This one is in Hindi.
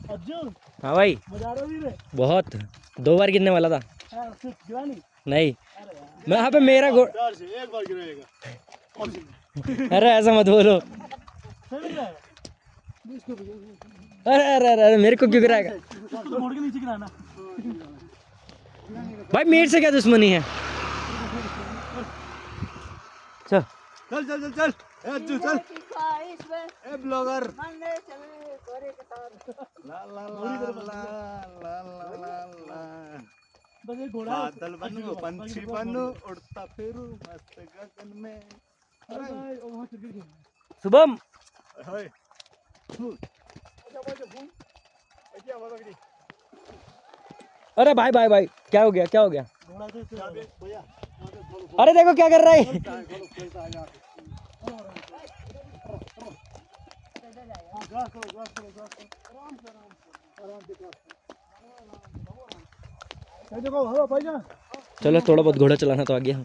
अर्जुन हाँ भाई मजा आ रहा है रे बहुत 2 बार गिरने वाला था यार सिर्फ गिरानी नहीं मैं यहाँ पे मेरा डर से एक बार गिरेगा अरे ऐसा मत बोलो सही गिराएगा इसको अरे अरे अरे अरे, मेरे को क्यों गिराएगा इसको तो मोड़ के नीचे गिराना भाई मेरे से क्या दुश्मनी है चल चल चल चल चल ए अर्जुन चल ए ब्लॉगर ला ला ला ला ला ला ला बस एक घोड़ा बादल बनूं पंछी बनूं उड़ता फिरूं मस्त गगन में अरे भाई ओ वहां क्रिकेट खेल शुभम हाय क्या आवाज आ गई अरे भाई भाई भाई क्या हो गया घोड़ा से भैया अरे देखो क्या कर रहा है चलो थोड़ा बहुत घोड़ा चलाना तो आ गया